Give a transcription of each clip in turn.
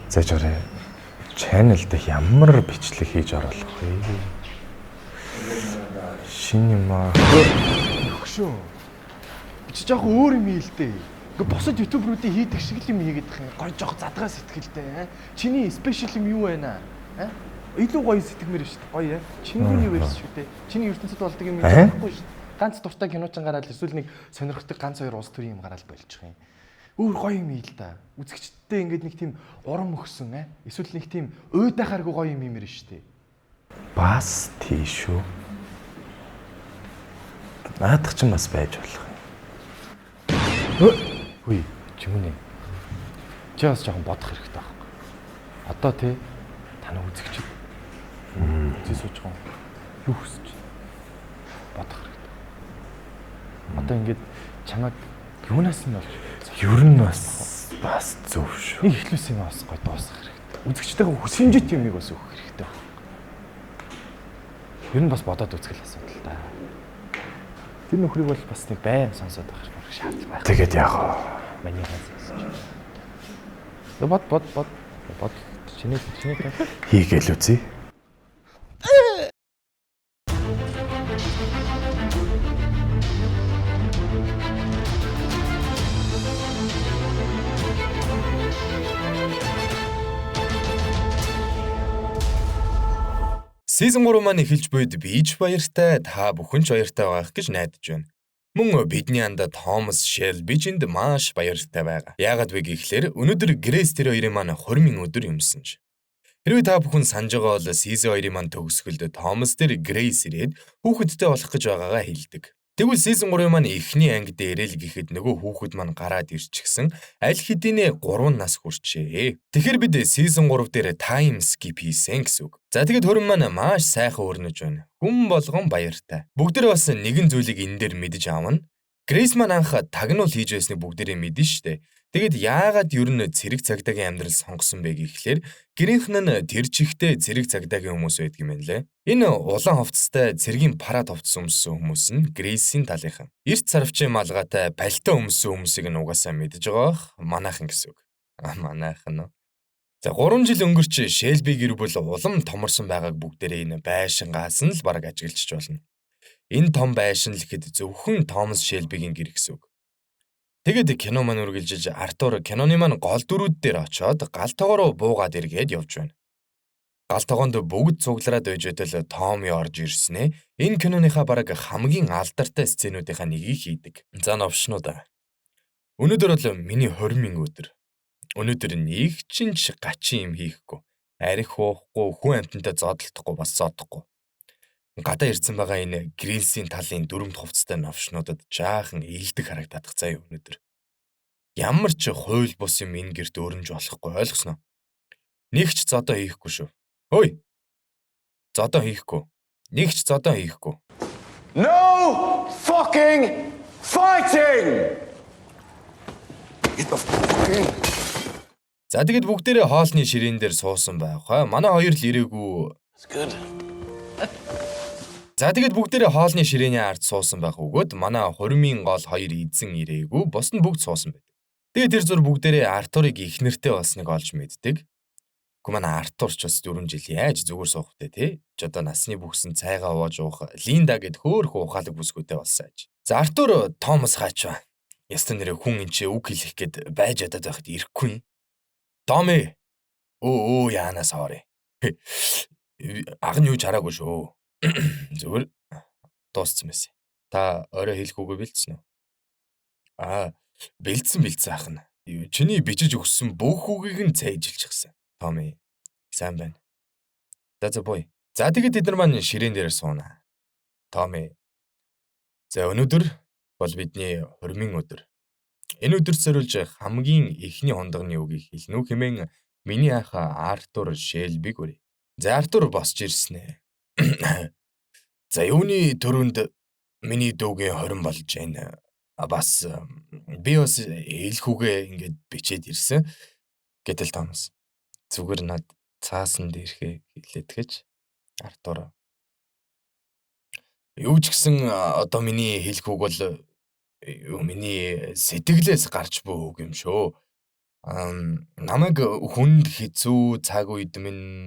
За жаарэ. Channel дэх ямар бичлэг хийж оруулах вэ? Шинэ юм аа. Өгшөө. Чи жоох өөр юм хийл дээ. Ингээ босод ютуберуудын хийдэг шиг л юм хийгээд их гоё жоох задгаа сэтгэлтэй. Чиний спешиал юм юу байна аа? Илүү гоё сэтгэмээр шүү дээ. Гоё яа. Чиний верс шүү дээ. Чиний ертөнцид болдог юм хийхгүй шүү дээ. Ганц дуртай киноч гараад эсвэл нэг сонирхдаг ганц хоёр улс төрийн юм гараад болчих юм. Өөр гоё юм хийл та. Үзэгчдтэй ингээд нэг тийм урам өгсөн эсвэл нэг тийм уйдахааргүй гоё юм иймэр шүү дээ. Бас тийшүү. Наадах ч бас байж болох юм. Хүй, чимүнэ. Чи бас жоохон бодох хэрэгтэй байхгүй. Одоо тий таны үзэгчд үзээ сууж байгаа юу хүсэж бодох хэрэгтэй. Одоо ингээд чамайг юунаас нь болж Ер нь бас зөв шүү. нэг ихлүүс юм бас гоё дуусгах хэрэгтэй. Үзэгчтэйгээ хүсэмжит юмыг бас өгөх хэрэгтэй байна. Ер нь бас бодоод үзэх асуудал та. Тэр нөхрийг бол бас нэг байн сонсоод байх шаардлага байна. Тэгээд яах вэ? Маний хасаж. Бод чиний Хийгээл үзье. Season 3 маань эхэлж буйд бич баяртай та бүхэн ч баяртай байх гэж найдаж байна. Мөн бидний анда Томас Шелби ч энд маш баяртай байгаа. Яагаад вэ гэхлээр өнөөдөр Грейс тэр хоёрын маань хормын өдөр юмсан ч. Хэрвээ та бүхэн санаж байгаа бол Season 2-ын маань төгсгөлд Томас тэр Грейс ирээд хүүхэдтэй болох гэж байгаагаа хэлдэг. Тэгвэл Season 3-ын маань эхний анги дээр л гэхэд нөгөө хүүхэд маань гараад ирчихсэн аль хэдийнэ 3 нас хүрчээ. Тэгэхээр бид Season 3 дээр time skip хийсэн гэсэн үг. За тэгэд хөрөн маань маш сайхан өрнөж байна. Хүн болгон баяртай. Бүгдээ бас нэгэн зүйлийг энэ дээр мэдэж аавна. Грейс маань анх тагнуул хийж байсныг бүгдээ мэднэ штэ. Тэгэд яагаад ер нь цэрэг цагдаагийн амьдрал сонгосон бэ гэхлээр гэрийнхэн нь тэр чихтэй цэрэг цагдаагийн хүмүүс байдаг юм байна лээ. Энэ улаан хувцастай цэргийн парад хувцас өмссөн хүмүүс нь Грейсийн талынхан. Эрт сарвчийн малгайтай пальто өмссөн хүмүүсийг нь угаасаа мэдж байгаа бах. Манайхан гэсэн үг. Манайхан. За 3 жил өнгөрч Шелби гэр бүл улам томорсон байгааг бүгдээрээ энэ байшингаас нь л бараг ажиглчих болно. Энэ том байшин л ихэд зөвхөн Томас Шелбигийн гэр гэсэн үг. Тэгэд кино маань үргэлжилж Артур киноны маань гол дүрүүд дээр очиод галтогоо буугаад эргээд явж байна. Галтогоонд бүгд цуглараад байж байтал Томми орж ирснээ энэ киноныхаа бараг хамгийн алдартай сценүүдийнхаа нэгийг хийдэг. За новшнууд. Өнөөдөр бол миний хормын өдөр. Өнөөдөр нэг ч гачин юм хийхгүй. Арх уухгүй, хүн амтантай зодтолдохгүй бас зодохгүй. Гадаа ирсэн байгаа энэ Грейсийн талын дөрөмт хувцастай новшнуудад жаахан ийдэг харагдах заяа өнөөдөр. Ямар ч хууль бус юм энэ гэрт өрнж болохгүй ойлгосноо. Нэг ч зодоо хийхгүй шүү. Хөөе. Зодоо хийхгүй. Нэг ч зодоо хийхгүй. No fucking fighting! Get the fucking... За тэгэд бүгдээрээ хоолны ширээн дээр суусан байх. Манай хоёр л ирээгүй. That's good. За тэгэд бүгдээрээ хоолны ширээний ард суусан байх өгөөд манай хормын гол хоёр эзэн ирээгүй бос нь бүгд суусан байдаг. Тэгээд тэр зур бүгдээрээ Артурыг их нэртэй болсныг олж мэддэг. Гэхдээ манай Артур ч бас 4 жил яаж зүгээр суух вэ те? Ч одоо насны бүхсэн цайгаа ууж уух Линда гэд хөөхөн ухаалаг бүсгүйтэй болсон аж. За Артур Томас хаачаа. Ястан нэрээ хүн энэ ч үг хэлэх гээд байж ядаад байхад ирэхгүй. Томи. Оо яана sorry. Агн юу чараагүй шүү. Зүгээр дууссан байсан. Та орой хэлэх үгүй бэлдсэн үү? Бэлдсэн ахна. Чиний бичиж өгсөн бүх үгийг нь цайжилчихсан. Томи, сайн байна. За бой. За тэгэд эдгээр маань ширээн дээр сууна. Томи. За өнөөдөр бол бидний хормын өдөр. Энэ өдөрт зориулж хамгийн эхний хондгоны үгийг хэлнэ үү хэмээн миний ах Артур Шелбиг үрээ. За Артур босч ирсэн ээ. За юуны төрөнд миний дүүгийн хорин болж байна. Бас би бас хэлэхүүгээ ингээд бичээд ирсэн. Гэтэл Томас зүгээр над цаасан дээрхээ хэлээд гэж Артур. Юу ч гэсэн одоо миний хэлэхүүг бол миний сэтгэлээс гарч буй үг юм шүү. Намайг хүнд хэцүү цаг үед минь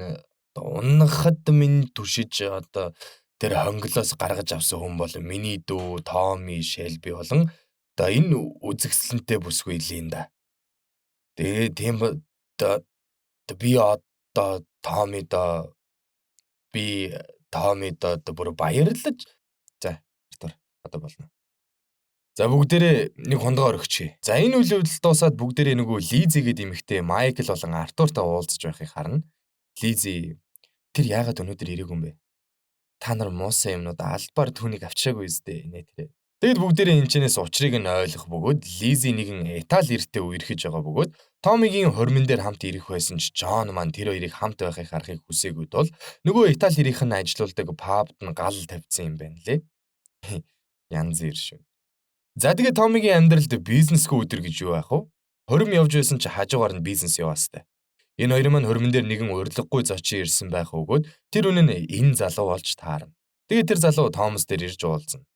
унахад минь түшиж одоо тэр хонглоос гаргаж авсан хүн бол миний дүү Томми Шелби болон одоо энэ үзэгсэлэнтэй бүсгүй Линда. Тэгээ тийм би одоо Томмид бүр баярлаж за Артур одоо болно. За бүгдээрээ нэг хондоо орхичих. За энэ үйл явдал дуусаад бүгдээрээ нөгөө Лизи гэдэг эмэгтэй Майкл болон Артуртай уулзаж байхыг харна. Лизи тэр яагаад өнөөдөр ирээгүй юм бэ? Та нар муусан юмнууд албаар түүнийг авчираагүй зү нэ тэрэ. Тэгэд бүгдээрээ энэчнээс учрыг нь ойлгох бөгөөд Лизи нэгэн Итали эртээ үерхэж байгаа бөгөөд Томигийн хормон дээр хамт ирэх байсан ч Джон маань тэр хоёрыг хамт байхыг харахыг хүсээгүй тул нөгөө Итали хэрийнх нь ажилуулдаг пабд нь гал тавьсан юм байна лээ. Янз бүр шүү. За тэгээ Томигийн амьдралд бизнесгүй өдөр гэж юу байх вэ? Хорим явж байсан ч хажуугаар нь бизнес яваастай. Энэ хоёр маань хормон дээр нэгэн урилгагүй зочин ирсэн байх өгөөд тэр үнэн нь энэ залуу болж таарна. Тэгээ тэр залуу Томас дээр ирж уулзна.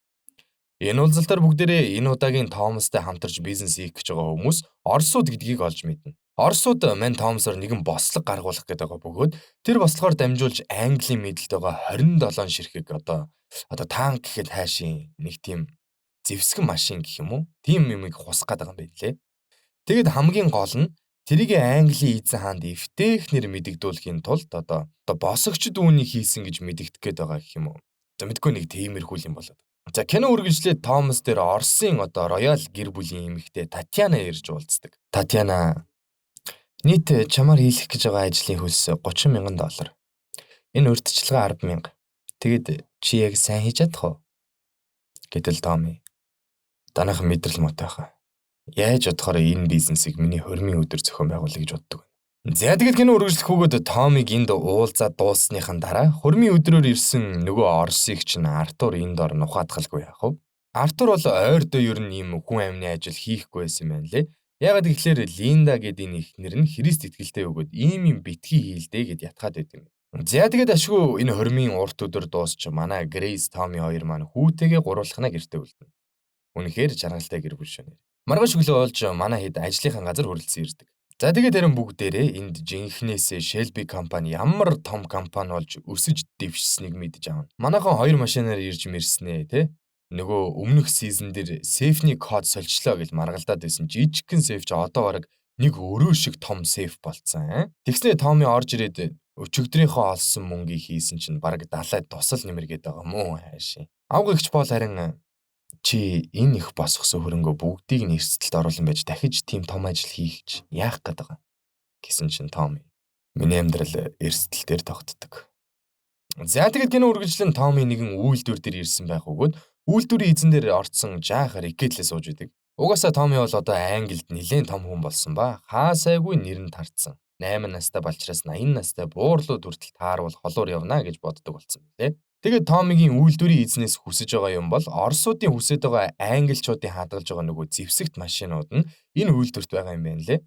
Энэ уулзалтаар бүгдээрээ энэ удаагийн Томастай хамтарч бизнес хийх гэж байгаа хүмүүс Оросууд гэдгийг олж мэднэ. Оросууд мань Томасоор нэгэн бослог гаргуулах гэдэг байгаа бөгөөд тэр бослогоор дамжуулж Английн мэдлэлд байгаа 27 ширхэг одоо танк гэхэд хайшийн нэг тийм зэвсгэн машин гэх юм уу? Тийм юмыг хусах гэдэг юм байлээ. Тэгэд хамгийн гол нь тэрийг Английн эзэн хаанд эвтэхнэр мэдэгдүүлэхийн тулд одоо босогчд үүнийг хийсэн гэж мэдэгдэх гээд байгаа гэх юм уу? За мэдгүй нэг тиймэрхүү юм болоод. За кино үргэлжлээд Томас дээр Оросын роял гэр бүлийн эмэгтэй Татьяна ирж уулздаг. Татьяна нийт чамаар хийх гэж байгаа ажлын хөлс $30,000. Энэ урьдчилгаа 10,000. Тэгэд чи яг сайн хийж чадах уу? Гэтэл Томи данах мэдрэл муутай хаа. Яаж бодохоор энэ бизнесийг миний хормын өдөр зохион байгуулъя гэж боддог. За тэгээд кино үргэлжлэх өгөөд Томиг энд уулзаад дуусныхан дараа хормын өдрөөр ирсэн нөгөө Оросыг чинь Артур энд ор нухаатгалгүй яах вэ? Артур бол ойрдоо ер нь ийм хүн амны ажил хийхгүй байсан юм байна лээ. Ягаад гэвэл Линда гэдэг энэ ихнэр нь Христ итгэлтэй өгөөд ийм битгий хийлдэ гэд ятгаад байт юм. За тэгээд ашгүй энэ хормын урт өдөр дуусч манай Грейс Томи хоёр маань хүүтэйгээ гуруулахна гэртээ үлдэнэ. Үнэхээр жаргалтай гэр бүл шүү нэр. Маргааш өглөө олж манай хэд ажлынхан газар хүрэлцэн ирдэг. За тэгээд харин бүгдээрээ энд жинхнээс Shelby компани ямар том компани болж өсөж дэвшсэнийг мэдж авна. Манайхан 2 машинаар ирж мэрснэ те. Нөгөө өмнөх сизон дээр сейфний код солилцлоо гэж маргалдаад байсан жижигхэн сейф ч одоо бараг нэг өрөө шиг том сейф болцсон. Тэгснэ Томи орж ирээд өчигдрийнхөө олсон мөнгийг хийсэн чинь бараг далайд тусал нэмэргээд байгаа мó хайшин. Авгагч Пол харин чи энэ их босгосон хөрөнгөө бүгдийг нь эрсдэлд оруулан байж дахиж тийм том ажил хийх гэж яах гээд байгаа гэсэн чинь Томи миний амьдрал эрсдэл дээр тогтдог. За тэгэд кино үргэлжлэн Томи нэгэн үйлдвэр дээр ирсэн байх өгөөд үйлдвэрийн эзэн дээр орцсон жаахаар икетлээ сууж идэг. Угаасаа Томи бол одоо Англид нэлээд том хүн болсон ба хаасайгүй нэр нь тарцсан. 8 настай балчраас 80 настай буурлууд хүртэл таарвал холуур явна гэж боддог болсон билээ. Тэгээд Томигийн үйлдвэрийн эзнээс хүсэж байгаа юм бол Оросуудын хүсэж байгаа англичуудын хадгалж байгаа нөгөө зэвсэгт машинууд нь энэ үйлдвэрт байгаа юм байна лээ.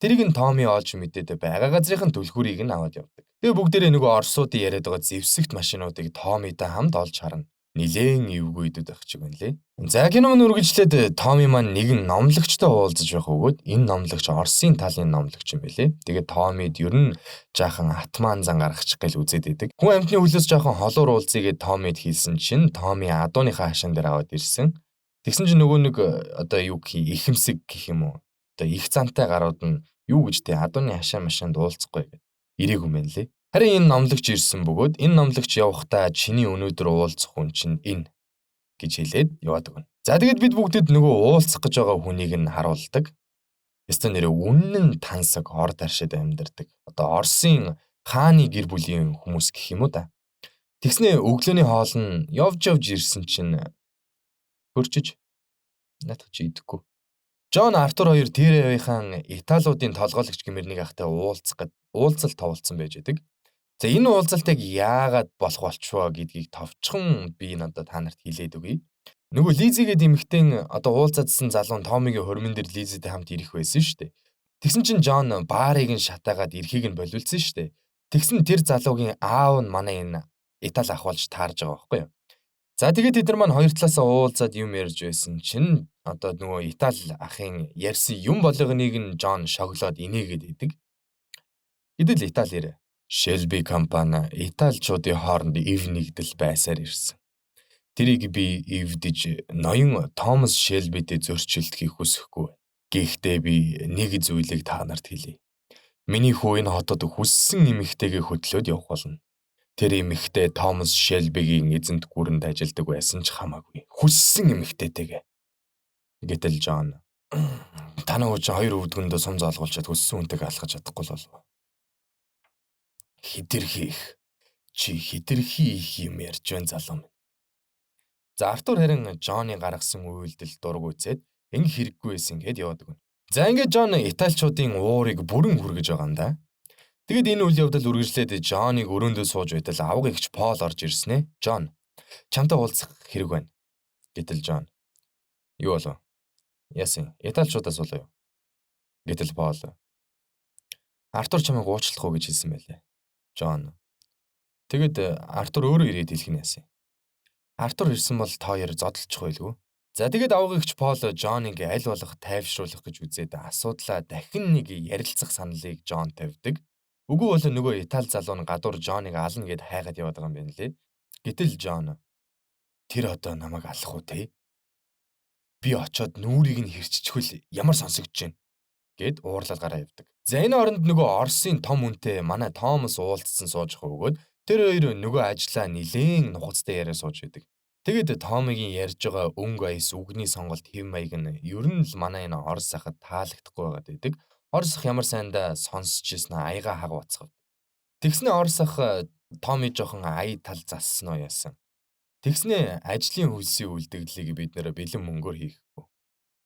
Тэрийг нь Томи олж мэдээд байгаа газрын төлхүүрийг нь аваад явдаг. Тэгээ бүгдээрээ нөгөө Оросуудын яриад байгаа зэвсэгт машинуудыг Томитай хамт олж харна. Нилээн эвгүй идүүд байх чиг байна лээ. За кино нь үргэлжлээд Томи маань нэгэн номлогчтой уулзаж байх өгөөд энэ номлогч Оросын талын номлогч юм байлээ. Тэгээд Томид ер нь жаахан атман зан гаргачих гэл үзээд идэг. Хүн амьтны хөлөөс жаахан холуур уулзъягээд Томид хийсэн чинь Томи адууныхаа хашаан дээр аваад ирсэн. Тэгсэн чинь нөгөө нэг одоо юу гэх ихэмсэг гэх юм уу? Одоо их зантай гарууд нь юу гэж тэ адууны хашаа машаанд уулзахгүй гэдэг. Ирээгүй мэн лээ. Харин энэ номлогч ирсэн бөгөөд энэ номлогч явахдаа чиний өнөөдөр уулзах хүн чинь энэ гэж хэлээд яваад өгнө. За тэгээд бид бүгдэд нөгөө уулзах гэж байгаа хүнийг нь харуулдаг. Ястаа нэрээ үнэн тансаг ор даршид амьдардаг. Одоо Оросын хааны гэр бүлийн хүмүүс гэх юм уу да. Тэгснээ өглөөний хоол нь явж ирсэн чинь хөрчиж наадах чи идэхгүй. Джон Артур хоёр тэр явийнхаа Италиудын толгойлогч гэмэрнийг ахтай уулзалт товолцсон байж байдаг. За энэ уулзалтыг яагаад болох болчихвоо гэдгийг товчхон би надад та нарт хэлээд өгье. Нөгөө Лизи гэдэг эмэгтэй одоо уулзаадсан залуу Томигийн хормон дээр Лизитэй хамт ирэх байсан шүү дээ. Тэгсэн чинь Джон баарыг нь шатаагаад эрхийг нь болиулсан шүү дээ. Тэгсэн тэр залуугийн аав нь манай энэ Итали ах болж таарж байгаа байхгүй юу. За тэгээд тэд нар маань хоёр талаасаа уулзаад юм ярьж байсан чинь одоо нөгөө Итали ахын ярьсан юм болгоныг нь Жон шоглоод инээгээд идэг. Гэтэл Италиэр Shelby компани Италичуудын хооронд ив нэгдэл байсаар ирсэн. Тэрийг би эвдэж ноён Томас Шелбитэй зөрчилдөхийг хүсэхгүй. Гэхдээ би нэг зүйлийг та нарт хэлье. Миний хүү энэ хотод хүссэн эмэгтэйгээ хөтлөөд явах болно. Тэр эмэгтэй Томас Шелбигийн эзэнт гүрэнд ажилладаг байсан ч хамаагүй. Хүссэн эмэгтэйтэйгээ. Гэтэл Жон танаа хүч хоёр өвдгөндөө сум заалгуулчаад хүссэн үнтэйг алхаж чадахгүй л болов. Хидэрхий их юм ярьж байна залуу минь. За Артур харин Жонны гаргасан үйлдэл дург үзээд ингэ хэрэггүй байсан гэд яваадаг. За ингээд Жон Италичуудын уурыг бүрэн хүргэж байгаа юм да. Тэгэд энэ үйл явдал үргэлжлээд Жоныг өрөөндөө сууж байтал авга эгч Пол орж ирсэн ээ. Жон, чамтай уулзах хэрэг байна. Гэтэл Жон, юу болов? Яасан? Италичуудаас болов юу? Гэтэл Пол, Артур чамайг уучлах уу гэж хэлсэн байлээ. Жон. Тэгэд Артур өөрөө ирээд хэлэх нь яасан? Артур ирсэн бол та хоёр зодтолчих байлгүй. За тэгэд авгагч Пол Жоныг аль болох тайвшруулах гэж үзээд асуудлаа дахин нэг ярилцах саналыг Жон тавьдаг. Үгүй бол нөгөө Итали залуу нь гадуур Жоныг ална гэд хайгаад яваад байгаа юм байна лээ. Гэтэл Жон тэр одоо намайг алах уу те? Би очоод нүүрийг нь хэрччихвэл ямар сонсогдож байна гэд уурлал гараа явдаг. За энэ оронд нөгөө Оросын том үнтэй манай Томас уулзсан сууж өгөөд тэр хоёр нөгөө ажлаа нилээн нухацтай яриа сууж байдаг. Тэгэд Томигийн ярьж байгаа өнгө аяс үгний сонголт хэв маяг нь ер нь л манай энэ Орос ахад таалагдахгүй байгаад байдаг. Орос ах ямар сайндаа сонсч ирсэн аяга хаг уцгав. Тэгснэ Орос ах Томи жоохон ая тал зассан уу яасан. Тэгснэ ажлын хөлсийн үлдэгдлийг бид нэр бэлэн мөнгөөр хийхгүй.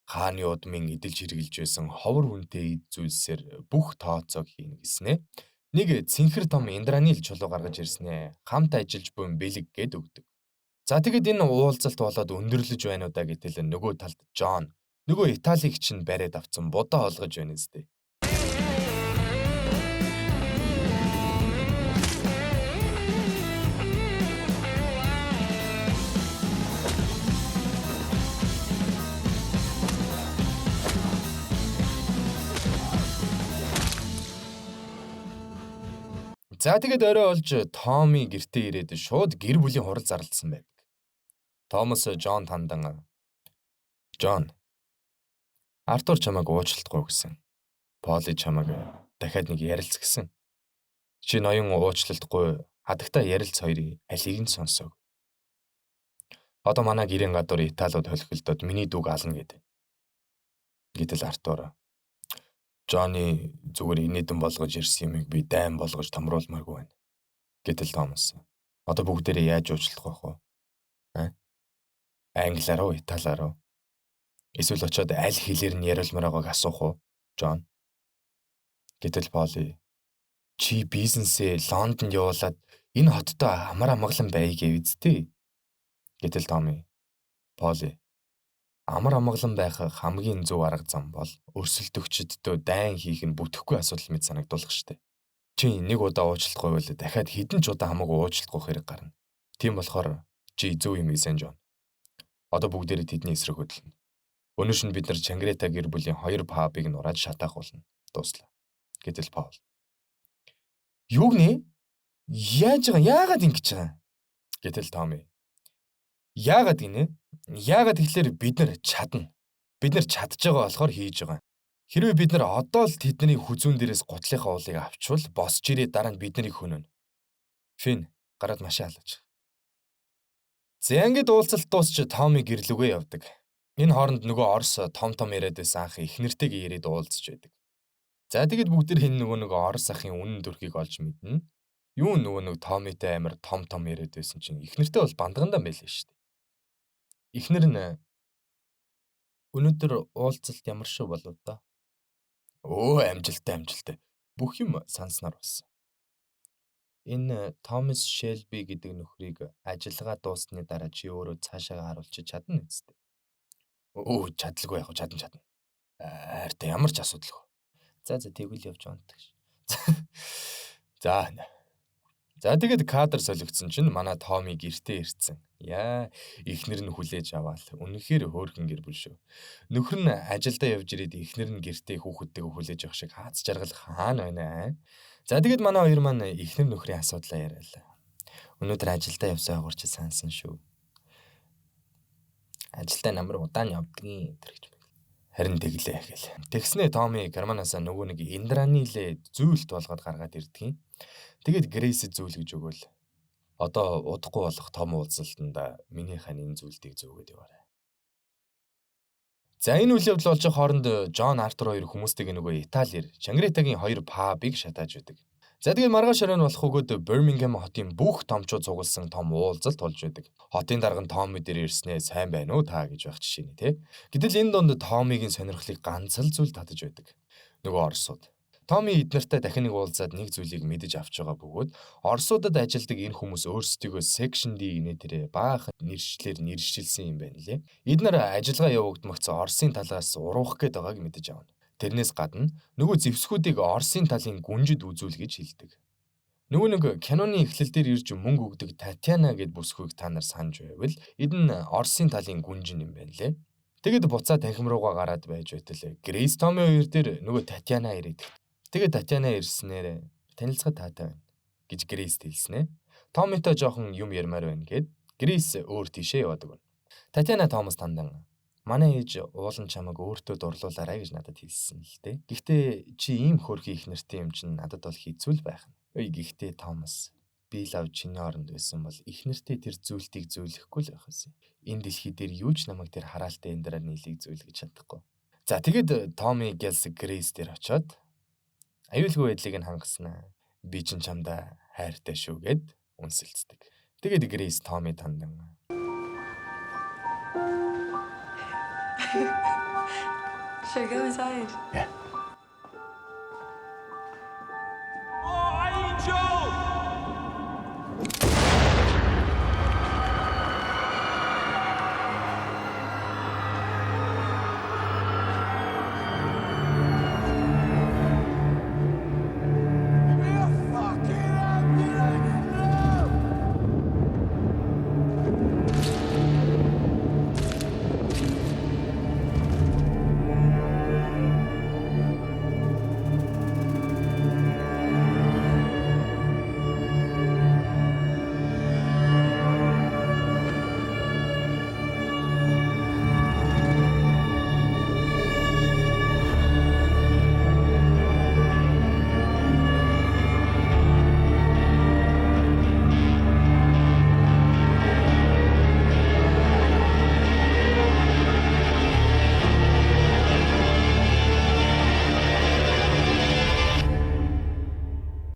Хааны удмын эдэлж хэрглэж байсан ховор хүнтэй зүйлсээр бүх тооцоог хийнэ гэснэ. Нэг цэнхэр том Индранил чулуу гаргаж ирснэ. Хамт ажиллаж буй бэлэг гэд өгдөг. За тэгэд энэ уулзалт болоод өндөрлөж байна уу да гэтэл нөгөө талд Жон нөгөө Италиг чинь бариад авсан будаа олгож байна зү. За тэгэд орой олж Томи гэртээ ирээд шууд гэр бүлийн хурал зарласан байдаг. Томас Жон тандан Жон Артур чамайг уучлахгүй гэсэн. Поли чамайг дахиад нэг ярилц гэсэн. Чи ноён уучлалтгүй хадагта ярилц хоёрын алийг нь сонсоог. Одоо манай гэрийн гадуур Италиуд холхилдоод миний дүүг ална гэдэг. Гэтэл Артур Жонны зүгээр инээдэн болгож ирсэн юмыг би дайм болгож томруулмааргүй байна. Гэтэл Томас одоо бүгдээрээ яаж уучлах вэ хөө? Англиар уу, Италиар уу? Эсвэл очиод аль хэлээр нь яриулмаар байгааг асуух уу, Жон? Гэтэл Поли чи бизнесээ Лондонд явуулаад энэ хоттой амар амгалан байгээ үздэй. Гэтэл Томи Поли амар амгалан байх хамгийн зөв арга зам бол өрсөлдөгчдөө дайн хийх нь бүтэхгүй асуудал мэт санагдуулах штэ. Чи нэг удаа уучлахгүй бол дахиад хэдэн ч удаа хамаагүй уучлахгүй хэрэг гарна. Тийм болохоор чи зөв юм хийсэн Жон. Одоо бүгдээрээ тэдний эсрэг хөдлөнө. Өнөөш нь бид нар Чангрета гэр бүлийн хоёр пабыг нураад шатаах болно. Дуслаа. Гэтэл Паул. Юу гинэ? Яагаад ингэж байгаа? Гэтэл Томи. Яагаад гинэ? Яагаад тэгэхээр бид нар чадна. Бид нар чадж байгаа болохоор хийж байгаа. Хэрвээ бид нар одоо л тэдний хүзүүн дээрээс гутлынхаа уулыг авчвал босч ирээд дараа нь биднийг хөнөнө. Фин гараад машин алж. За ингээд уулзалт дуусч Томи гэрлүгээ явдаг. Энэ хооронд нөгөө Орос том яриад байсан ах их нэртэйгээ ирээд уулзч байдаг. За тэгэд бүгд хин нөгөө Орос ахын үнэн дүрхийг олж мэднэ. Юу нөгөө Томитэй амар том яриад байсан чинь их нэртэй бол бандгандаа байлээ шүү дээ. Ихнэр нь өнөөдөр уулзалт ямар шүү болов да? Амжилттай. Бүх юм санснаар болсон. Энэ Томас Шелби гэдэг нөхрийг ажиллагаа дуусны дараа чи өөрөө цаашаа харуулчих чадна үстэ. Чадлагүй яг чадна. Хайртай ямар ч асуудалгүй. За тэгвэл явж онтгш. За За тэгээд кадр солигдсон чинь манай Томми гэртээ ирсэн. Яа, эхнэр нь хүлээж аваал. Үнэхээр хөөрхөн гэр бүл шүү. Нөхөр нь ажилдаа явж ирээд эхнэр нь гэртээ хүүхэдтэйг хүлээж авах шиг хаац жаргал хаана байна аа. За тэгээд манай хоёр маань эхнэр нөхрийн асуудлаа яриалаа. Өнөөдөр ажилдаа явсан байгуурч сансан шүү. Ажилдаа намар удаан явдгийн гэж байна. Харин тэглээ гэл. Тэгснээ Томми Германаас нөгөө нэг Индранилээ зүүлт болгоод гаргаад ирдгийн. Тэгээд Грейс зүүлгэж өгөөл. Одоо удахгүй болох том уулзалтанд миний хань энэ зүйлтийг зөөгөөд яваарай. За энэ үйл явдал болж байгаа хооронд Джон Артур хоёр хүмүүстэйг нөгөө Италиэр Чангритагийн хоёр пабыг шатааж байдаг. За тэгээд маргааш оройн болох өгөөд Бирмингем хотын бүх томчууд цугулсан том уулзалт болж байдаг. Хотын дарга нь Томми дээр ирснээр сайн байна уу та гэж байх жишээ нь тий. Гэтэл энэ донд Томмигийн сонирхлыг ганц л зүйл татаж байдаг. Нөгөө орсууд. Томми эднэртэй дахин нэг уулзаад нэг зүйлийг мэдэж авч байгаа бөгөөд орсуудад ажилдаг энэ хүмүүс өөрсдийгөө Section D нэтэрэ баахан нэршлэр нэршилсэн юм байна лээ. Эднэр ажиллагаа явагдмагц Орсын талаас уруух гээд байгааг мэдэж авна. Тэрнээс гадна нөгөө зэвсгүүдийг Орсын талын гүнжид үзүүл гэж хэлдэг. Нөгөө нэг киноны эхлэл дээр ирж мөнгө өгдөг Татьяна гэд бүсгүйг та нар санаж байвал эдэн Орсын талын гүнжин юм байна лээ. Тэгэд буцаа танхим руугаа гараад байж байтал Грейс Томми хоёр дээр нөгөө Татьяна ирээд. Тэгээд Татьяна ирснээр танилцахад таатай байна гэж Грейс хэлснэ. Томмитой жоохон юм ярмаар байна гэд Грейс өөр тийшээ яваадаг. Татьяна Томас тандан манай ээж уулан чамайг өөртөө дурлуулаарай гэж надад хэлсэн л дээ. Гэхдээ чи ийм хөрхи их нэртэй юм чинь надад бол хэцүү л байх нь. Гэхдээ Томас би лав чиний оронд байсан бол их нэртэй тэр зүйлтийг зөөлөхгүй л байх байсан. Энэ дэлхий дээр юу ч намайг тэр хараалтай эндраар нийлийг зөөлгөж чадахгүй. За тэгэд Томми Гелс Грейс дээр очиод аюулгүй байдлыг нь хангаснаа. Би ч чамдаа хайртай шүү гэд үнсэлцдэг. Тэгээд Грейс Томми тандан Shall I go inside? Yeah.